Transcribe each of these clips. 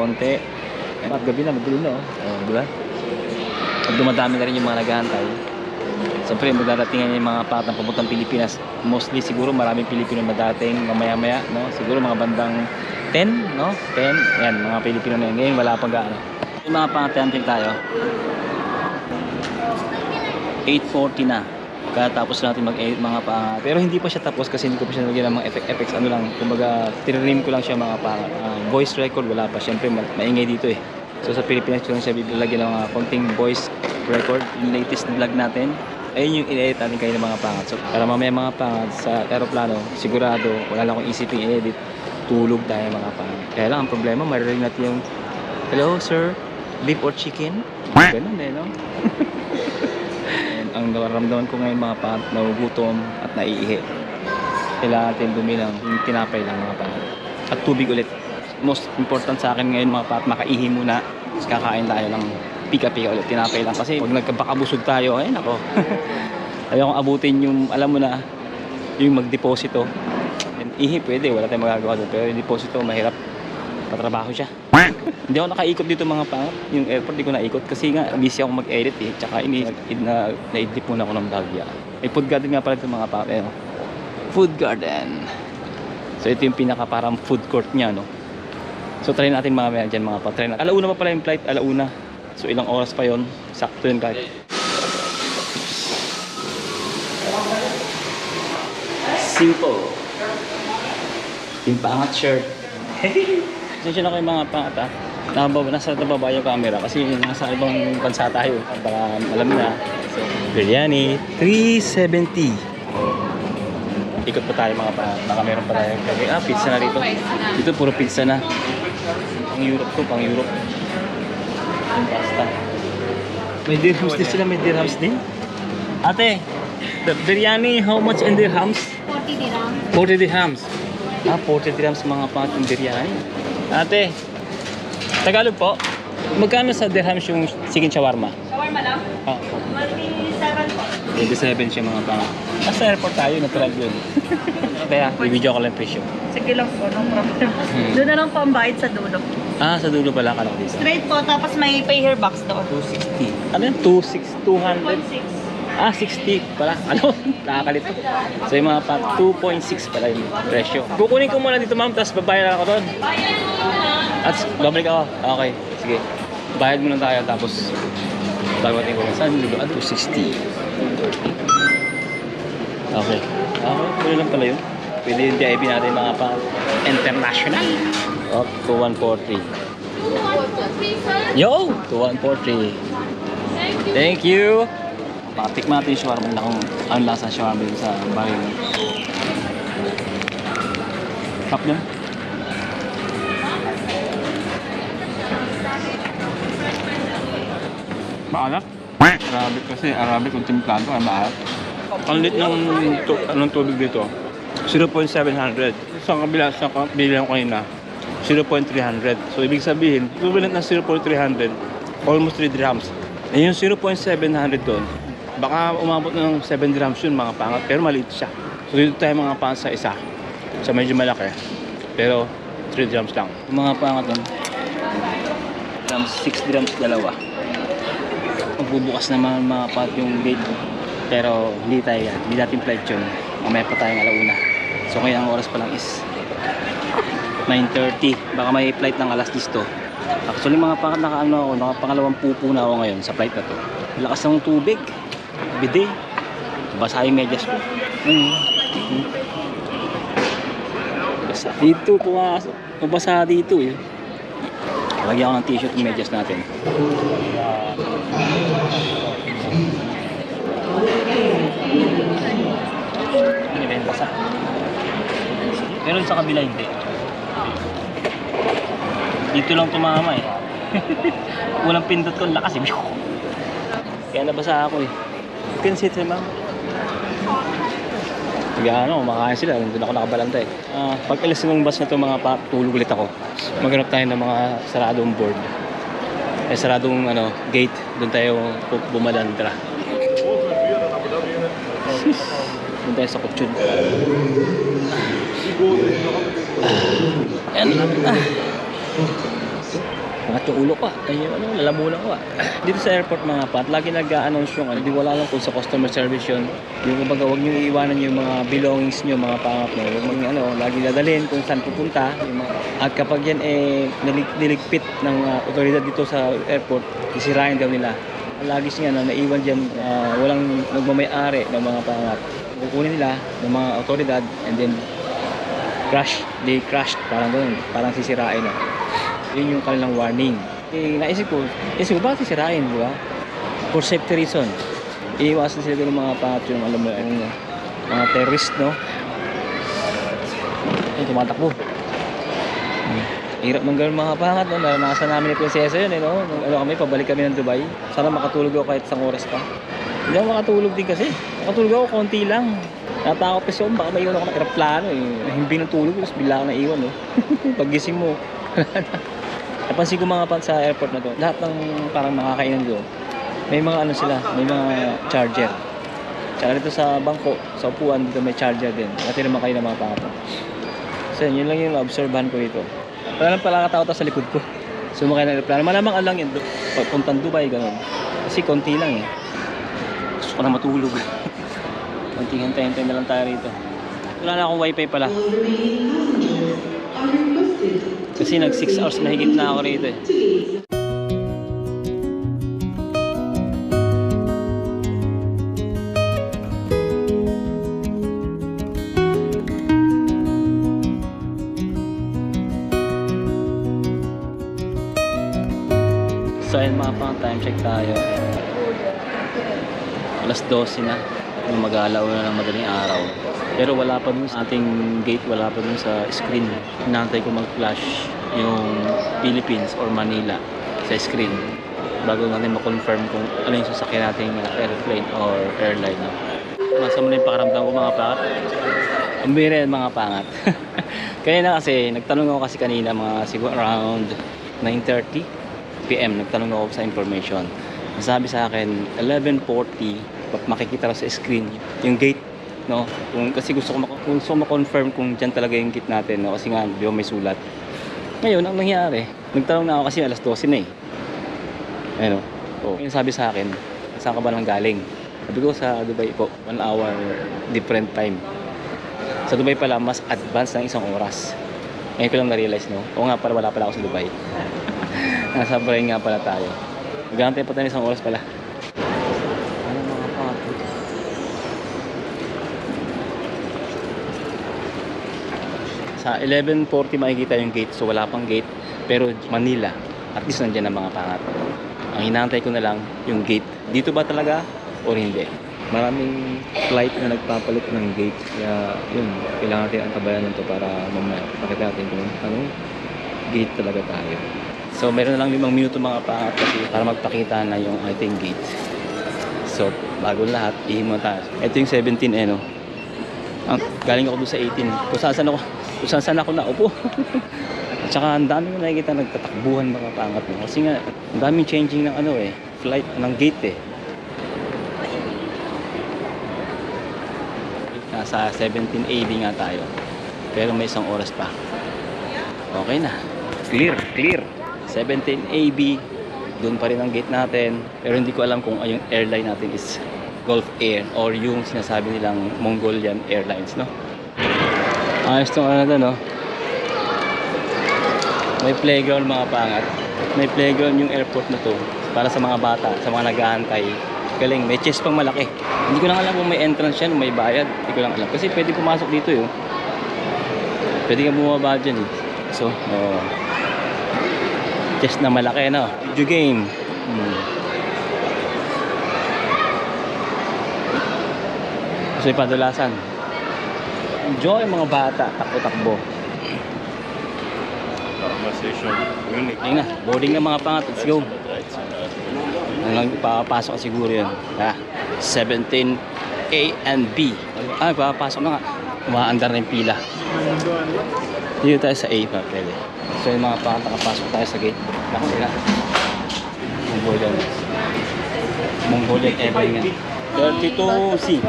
konti. At gabi na, magulo na, di ba? At dumadami na rin yung mga naghahantay. Siyempre, magdadatingan yung mga patang papuntang Pilipinas. Mostly, siguro maraming Pilipino na dating mamaya-maya, no? Siguro mga bandang 10, no? 10, yan, mga Pilipino na yan. Ngayon, wala pang gaano. Yung mga pangatanting tayo. 8:40 na. Katapos natin mag-edit mga pero hindi pa siya tapos kasi hindi ko pa siya nilagyan ng mga effects. Ano lang, kumbaga, tinrim ko lang siya mga voice record. Wala pa, syempre, maingay dito eh. So sa Pilipinas ko lang siya bibigyan ng mga konting voice record, yung latest vlog natin. Ayun yung in-edit natin kayo ng mga pangat. So para mamaya mga pangat sa aeroplano, sigurado wala lang akong isipin i-edit, tulog tayo mga pangat. Kaya lang ang problema, maririnig natin yung hello sir, beef or chicken? Ganun eh, no? And ang nararamdaman ko ngayon mga pangat, nagugutom at naiihi. Kailangan natin dumilang yung tinapay lang mga pangat. At tubig ulit. Most important sa akin ngayon mga pat, makaihi muna. Kakain tayo ng pika-pika ulit, tinapay lang kasi pag nagkabakabusog tayo, ayun ako. Ayaw kong abutin yung, alam mo na, yung magdeposito. Ihi pwede, wala tayong magagawa doon, pero yung deposito mahirap, patrabaho siya. Hindi ako nakaikot dito mga pangat, yung airport di ko naikot kasi nga busy ako mag-edit eh, tsaka na-edit muna ako ng Davia. May food garden nga pala ito mga pangat, food garden. So ito yung pinaka parang food court niya, no? So try natin mamaya dyan mga pa-try natin. Alauna pa pala yung flight, alauna. So ilang oras pa yon, sakto yun kahit. Simple. Yung pangat shirt. Sensya na kayo mga pangat ah. Nasa nababa yung camera kasi nasa ibang bansa tayo. Baka alam na. So, biryani, 370. Ikot pa tayo mga pangat. Baka meron pa tayo. Pizza na rito. Dito puro pizza na. Pang Europe to, pang Europe. Yung pasta. May dirhams din sila, may dirhams din. Ate, the biryani, how much in dirhams? 40 dirhams. 40 dirhams. 40 dirhams mga pangat yung biryani. Ate, Tagalog po. Magkano sa dirhams yung chicken shawarma? Shawarma lang? 27 po. 27 siya mga pangat. Nasa airport tayo, natural yun. Kaya, i-video ko lang presyo. Sige lang po, no problem. Doon na lang po ang bayad sa dulo. Sa dulo pala ka lang dito. Straight po, tapos may pay here box doon. 260. Ano yun? 200? 60 pala. Ano? Nakakalito. So yung mga 2.6 pala yung presyo. Kukunin ko muna dito ma'am, tapos babayad ako doon. At babalik ako. Okay, sige. Bayad muna tayo, tapos babating ko. Saan yung dulo? 260. Okay. Pwede lang pala yun. Pwede yung DIB natin mga international. Up to 143. Yo! To 143. Thank you! Tikman natin yung shawarma na kung ano lasa shawarma din sa bahay. Tap na. Maalat? Arabic kasi, Arabic kung timplado ay maalat. Ang lit ng tubig dito, 0.700. Sa kabila, sa kabila ko kanina, 0.300. So ibig sabihin, equivalent ng 0.300, almost 3 dirhams. Eh yung 0.700 doon, baka umabot ng 7 dirhams yun mga pangat, pero maliit siya. So dito tayo mga pangat sa isa, sa medyo malaki, pero 3 dirhams lang. Yung mga pangat doon, 6 dirhams dalawa. Magbubukas naman mga pangat yung gate, pero hindi tayo yan, hindi natin flight yun. Mamaya pa tayong alauna. So kaya ang oras pa lang is 9:30. Baka may flight ng alas 10 to. Actually mga pangat nakapangalawang pupo na ako ngayon sa flight na to. Lakas ng tubig. Bidet. Basa yung medyas ko. Basa dito, pumasok. Mabasa dito eh. Lagyan ko ng t-shirt yung medyas natin. Ano ba yung basa? Pero sa kabila hindi. Dito lang tumama eh. Walang pindot ko, lakas eh. Kaya nabasa ako eh. You can sit here, ma'am. Kumakain sila. Nandun ako nakabalanta eh. Pag alas ng bus na ito, tulog ulit ako. Maghanap tayo ng mga saradong board. Saradong gate. Doon tayo bumalandra. Doon tayo sa kutsyon. Ayan. Angat yung ulo ko, ay lalamunan ko. Dito sa airport mga pat, lagi nag-a-announce yung hindi wala lang kung sa customer service yun. Yung kumbaga, huwag nyo iiwanan yung mga belongings nyo, mga pangat mo. Huwag mong lagi dadalhin kung saan pupunta. At kapag yan niligpit ng otoridad dito sa airport, isirain daw nila. Lagi siya naiwan dyan, walang nagmamay-ari ng mga pangat. Kukunin nila ng mga otoridad and then they crashed, parang ganun, parang sisirain na. Yun yung kanilang warning. Naisip ko, bakit sisirain, di ba? For safety reason. Iiwasan sila ng mga pangat yung alam mo, mga terrorist, no? Ay, tumatakbo. Hirap ng gano'n mga pangat, no? Naranasan namin ni Prinsesa yun, no? Kami, pabalik kami ng Dubai. Sana makatulog ako kahit isang oras pa. Hindi ako makatulog din kasi. Makatulog ako, konti lang. Natakot kasi ako, baka maiwan ako ng aeroplano, Nahimbing ng tulog, tapos bigla ka naiwan, no? Paggising mo. Napansin ko mga pan sa airport na to, lahat ng parang makakainan doon, may mga may mga charger. Tsaka dito sa bangko, sa upuan, dito may charger din. Pati naman kayo ng mga papa. So yun lang yung obserbahan ko dito. Wala lang pala katao sa likod ko. Sumakay ng aeroplano. Malamang alang yun, pagpuntang Dubai, gano'n. Kasi konti lang Gusto ko na matulog. Konting hintay-hintay na lang tayo rito. Wala na akong wifi pala. Kasi nag 6 hours na higit na ako rito So ayun mga pang time check tayo. Alas 12 na. Mag-aalaw na ng madaling araw. Pero wala pa dun sa ating gate, wala pa dun sa screen. Hinantay ko mag-flash yung Philippines or Manila sa screen bago natin ma-confirm kung ano yung sasakyan natin airplane or airline. Masama na yung pakaramdam ko mga pangat. Ang bira yan mga pangat. Kanina kasi, nagtanong ako kasi kanina mga siguro around 9:30 PM. Nagtanong ako sa information. Sabi sa akin, 11:40 makikita sa screen yung gate, no? Kasi gusto ko ma-confirm kung dyan talaga yung gate natin, no? Kasi nga, di ba may sulat. Ngayon, ang nangyari, nagtanong na ako kasi alas 12 na Ayun, yung sabi sa akin, saan ka ba nang galing? Sabi ko sa Dubai po, 1 hour different time. Sa Dubai pala, mas advance ng 1 oras. Ngayon ko lang na-realize, no? Oo nga pala, wala pala ako sa Dubai. Nasa Bahrain nga pala tayo. Magantay pa tayo 1 oras pala. Sa 11:40 makikita yung gate, so wala pang gate, pero Manila at least nandiyan ang mga pangat. Ang hinahantay ko na lang yung gate, dito ba talaga o hindi. Maraming flight na nagpapalit ng gate, kaya yun, kailangan natin antabayan nito para mamaya pakita natin kung anong gate talaga tayo. So meron na lang 5 minuto mga pangat kasi para magpakita na yung ating gate. So bago lahat, ihimo tayo. Ito yung 17 no. Galing ako doon sa 18. Kung saan ako naupo. At saka ang dami ko nakikita nagtatakbuhan mga pangat mo. Kasi nga, ang daming changing ng flight, ng gate Nasa 17 AD nga tayo. Pero may 1 oras pa. Okay na. Clear. 17 AB. Doon pa rin ang gate natin. Pero hindi ko alam kung yung airline natin is Gulf Air or yung sinasabi nilang Mongolian Airlines, no? Ayos tong no? May playground mga pangat. May playground yung airport na to para sa mga bata, sa mga nag-aantay. Galing, may chest pang malaki. Hindi ko lang alam kung may entrance yan o may bayad. Hindi ko lang alam. Kasi pwede pumasok dito Pwede kang bumaba dyan So, chest na malaki, no? Video game. So, ipadulasan. Enjoy mga bata, takbo-takbo. Ayun na, boarding na mga pangat. Let's go. Hanggang papasok siguro yun. 17 A and B. Papasok na nga. Umaandar na yung pila. Dito tayo sa A pa, pwede. So yung mga pangat, nakapasok tayo sa gate. Nakasila. Mongolian Airlines. 32C.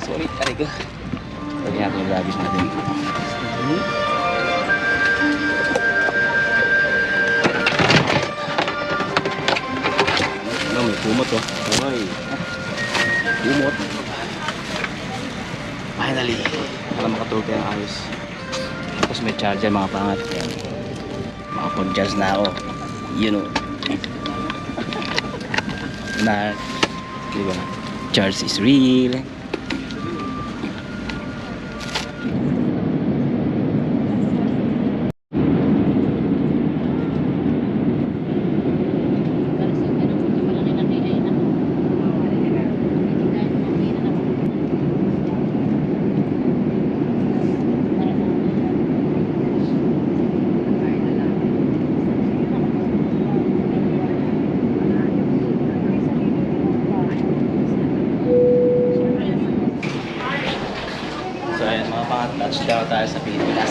Sorry, aray ko. Lagyan natin yung luggage natin. Kumot oh. Ay. Kumot. Finally. Para makatulog tayo ng ayos. Tapos may charger mga pangat. Makapag-jazz na ako. You know. Na, diba? Charge is real. So ayan mga pangat, touchdown tayo sa Pilipinas.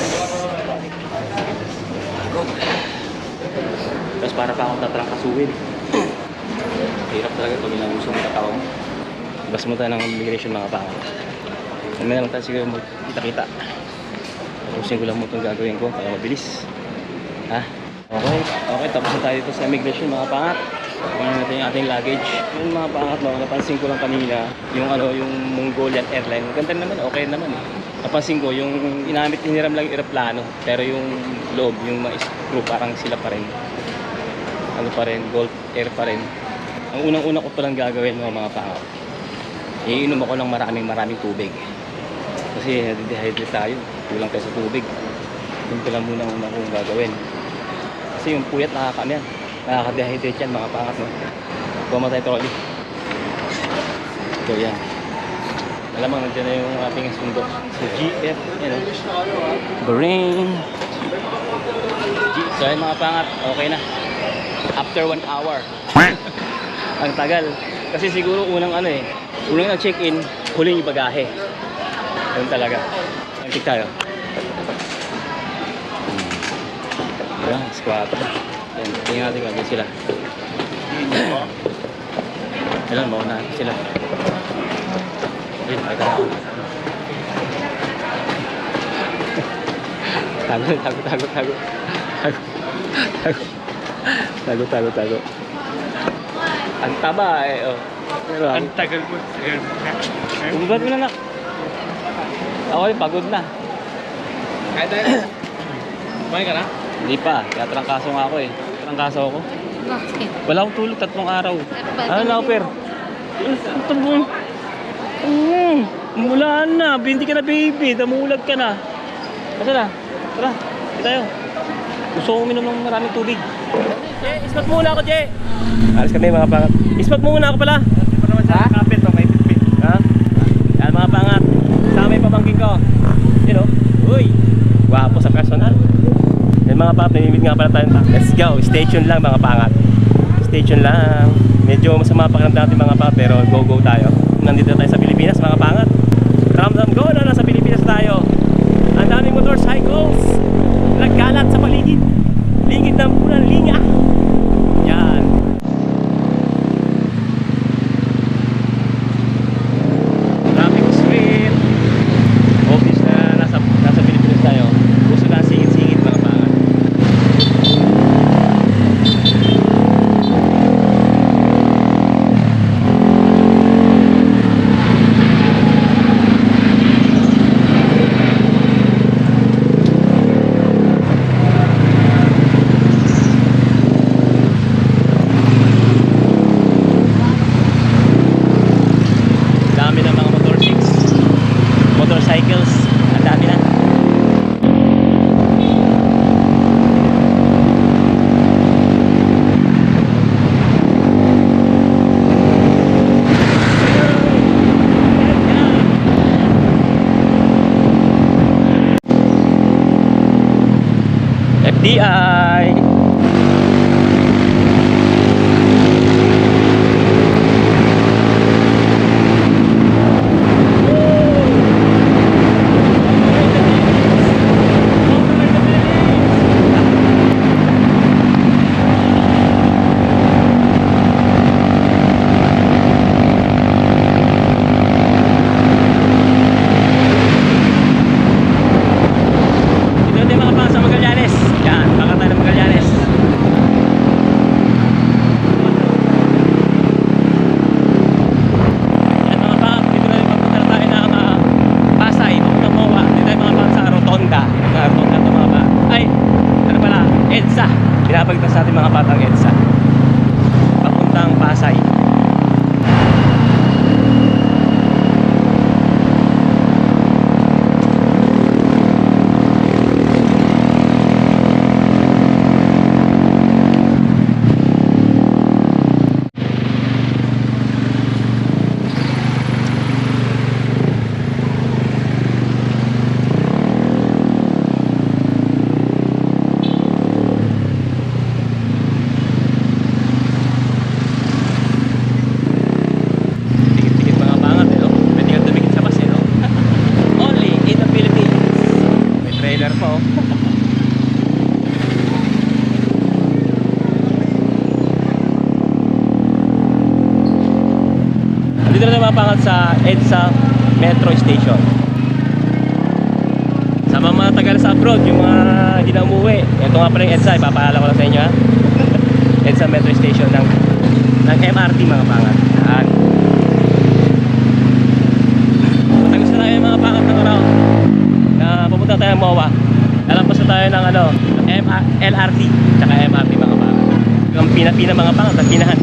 Tapos para pa akong tatrangkasuhin. Hirap talaga pag inabuso mo katao mo. Bas mo tayo ng immigration mga pangat. Mamaya lang tayo siguro kita-kita. Tapusin ko lang mo itong gagawin ko para mabilis. Ha? Okay, tapos na tayo dito sa immigration mga pangat. Kunin natin yung ating luggage. Yung mga pangat mo, napansin ko lang kanina, yung yung Mongolian Airline. Ganda naman, okay naman eh. Napansin ko, yung hiniram lang yung aeroplano, pero yung loob, yung mga screw, parang sila pa rin. Ano pa rin, Gulf Air pa rin. Ang unang-una ko palang gagawin mga pangat, iinom ako ng maraming tubig. Kasi nadidehydrate tayo, kulang tayo sa tubig. Yun ko lang muna una kong gagawin. Kasi yung puyat nakaka-dehydrate yan mga pangat, no? Pumatay trolley. So yan. Alam mo, nandiyan na yung ating sundo. So GF, you know. Bahrain. So yan mga pangat, okay na. After 1 hour. Ang tagal. Kasi siguro unang unang na-check-in, huling yung bagahe. Ganun talaga. Nagtik tayo. Ayan, squat. Ayan, tingnan natin kung sila. Ayan, mauna sila. Ayan, makita na ako. Tago. Ang taba eh, oh. Pero, Ang tagal mo. Bumabad mo na nak. Ako pagod na. Kahit tayo. Kumain ka na? Hindi pa, kaya trangkaso nga ako eh. Trangkaso ako. Bakit? Wala akong tulog 3 araw. Ano na, per? Umulan na, binti ka na baby, damulag ka na. Kasi na, tara, tayo. Gusto ko uminom ng maraming tubig. Je, ispat muna ako, Je. Alis kami mga pangat. Ispat muna ako pala. Hindi pa naman sa kapit o may pitpit. Ha? Yan mga pangat. Sama yung pamangkin ko. You know? Uy, gwapo sa personal. Yan mga pangat, namimit nga pala tayo. Let's go, stay tuned lang mga pangat. Stay tuned lang. Medyo masama pakiramdam natin mga pangat, pero go tayo. Nandito tayo sa Pilipinas mga pangat. Ramdam ko na nasa Pilipinas tayo. Ang daming motorcycles nagkalat sa paligid. Lingid ng punang linya. Yan. Traffic street. Obvious na nasa Pilipinas tayo. Gusto na singit-singit mga pangat. Dami ng mga motorcycles. Ang dami na. FDI. Ito yung mga pang sa Magallanes. Yan, baka tayo ng Magallanes. EDSA. Pinapagtas natin mga pat ang EDSA. Papuntang Pasay. Dito na tayo mapangat sa EDSA Metro Station. Sa mga tagal sa abroad, yung mga hindi na umuwi, ito nga pala yung EDSA, ipapaalala ko lang sa inyo ha. EDSA Metro Station ng MRT mga pangat. Yan. Matagos na tayo yung mga pangat ng around na pupunta tayo ng MOA. Lalampas na tayo ng LRT tsaka MRT mga pangat. Yung pina mga pangat at pinahan.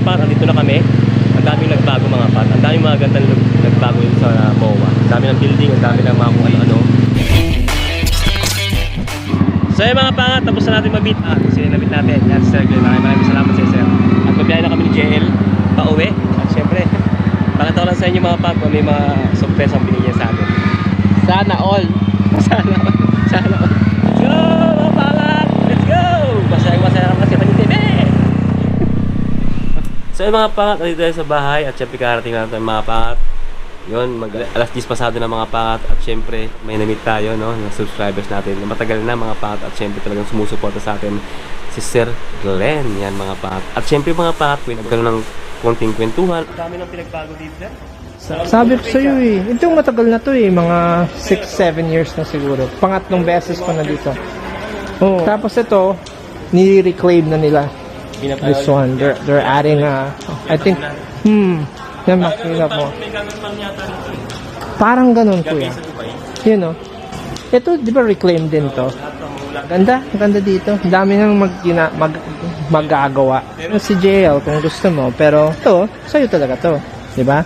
Nandito na kami. Ang daming nagbago mga pat. Ang daming mga gandang nagbago yun sa MOA. Ang dami ng building, ang dami ng mga kung ano-ano. So yung mga pangat, tapos na natin mag-meet. Kasi na-meet natin. Yan si Sir Glenn. Maraming salamat sa Sir. At mabiyahe na kami ni JL pauwi. At syempre, pakita ko lang sa inyo mga pat kung may mga surprise ang binigyan sa atin. Sana all. Sana all. Let's go mga pangat! Let's go! Masaya naman kasi pag TV. So yung mga pangat, nandito tayo sa bahay at syempre karating na natin mga pangat. Yun, alas 10 pasado na mga pangat at syempre may na-meet tayo no, ng subscribers natin. Matagal na mga pangat at syempre talagang sumusuporta sa atin si Sir Glenn. Yan mga pangat. At syempre mga pangat, nagkaroon ng konting kwentuhan. Ang dami ng pinagbago dito, sir. Sabi ko sa'yo eh, itong matagal na to eh, mga 6-7 years na siguro. Pangatlong beses ko na dito. Oh. Tapos ito, ni-reclaim na nila. This one, they're adding I think, yan makina po. Parang ganun kuya. Yun o. Ito, di ba reclaim din to? Ganda dito. Ang dami nang magagawa. Si JL kung gusto mo, pero ito, sa'yo talaga to. Di ba?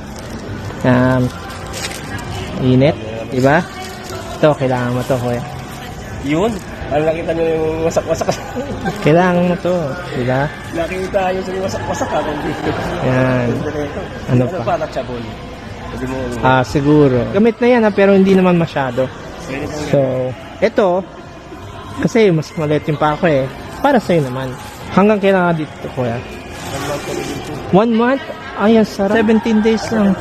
Init, di ba? Ito, kailangan mo to kuya. Yun. Parang nakita nyo yung wasak-wasak. Kailangan mo to, di ba? Nakita yung sa wasak-wasak. Yan. Ano pa? Parang chabon. Siguro. Gamit na yan pero hindi naman masyado. So, ito, kasi mas maliit yung pa ako eh. Para sa'yo naman. Hanggang kailangan dito, kuya. 1 month? Ayan, sarap. 17 days lang.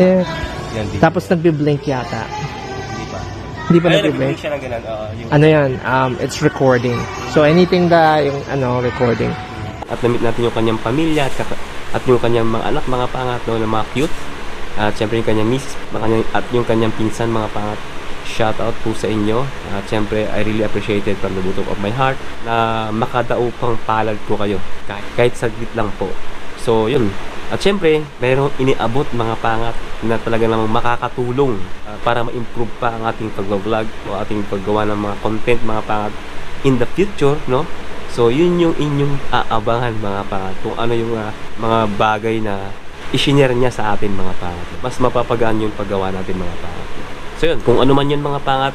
Yes. Tapos nagbe-blink yata. Hindi pa nag-blink. Siya ng ganun. Ano yan? It's recording. So anything yung recording. At na-meet natin yung kanyang pamilya at yung kanyang mga anak, mga pangat, no, na mga cute. At syempre yung kanyang miss at yung kanyang pinsan, mga pangat. Shout out po sa inyo. At syempre, I really appreciate it from the bottom of my heart na makadaupang palad ko kayo. Kahit saglit lang po. So yun. At syempre, mayroong iniabot mga pangat na talaga namang makakatulong para ma-improve pa ang ating pag-vlog o ating paggawa ng mga content mga pangat in the future, no? So, yun yung inyong aabangan mga pangat kung ano yung mga bagay na i-share niya sa atin mga pangat. Mas mapapagaan yung paggawa natin mga pangat. So, yun. Kung ano man yun mga pangat,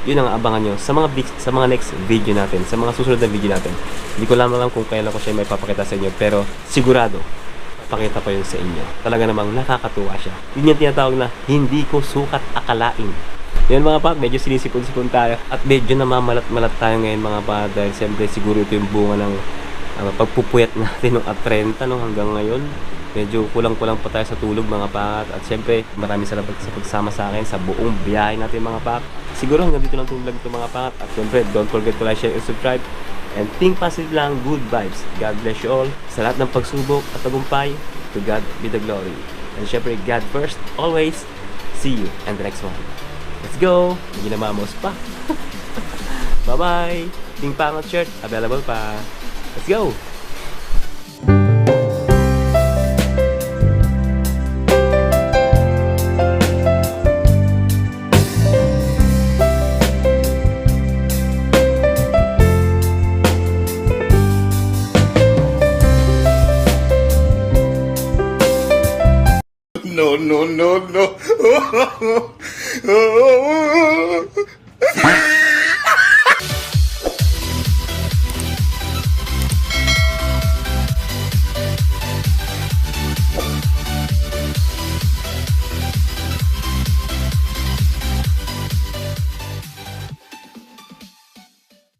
yun ang abangan nyo sa mga next video natin, sa mga susunod na video natin. Hindi ko lang kung kailan ko siya may papakita sa inyo, pero sigurado pakita pa yun sa inyo. Talaga namang nakakatuwa siya. Yun yung tinatawag na hindi ko sukat akalain. Yan mga pak, medyo sinisipon-sipon tayo. At medyo namamalat-malat tayo ngayon mga pak. Dahil siyempre siguro ito yung bunga ng pagpupuyat natin ng at 30 no, hanggang ngayon. Medyo kulang-kulang pa tayo sa tulog mga pak. At siyempre maraming salamat sa pagsama sa akin sa buong biyahe natin mga pak. Siguro hanggang dito lang itong vlog ito mga pak. At siyempre don't forget to like, share, and subscribe. And think positive lang, good vibes. God bless you all. Sa lahat ng pagsubok at tagumpay, to God be the glory. And syempre, God first, always. See you in the next one. Let's go! Hindi na mamos pa. Bye-bye! Pink Pangot shirt, available pa. Let's go! No, no, no, no.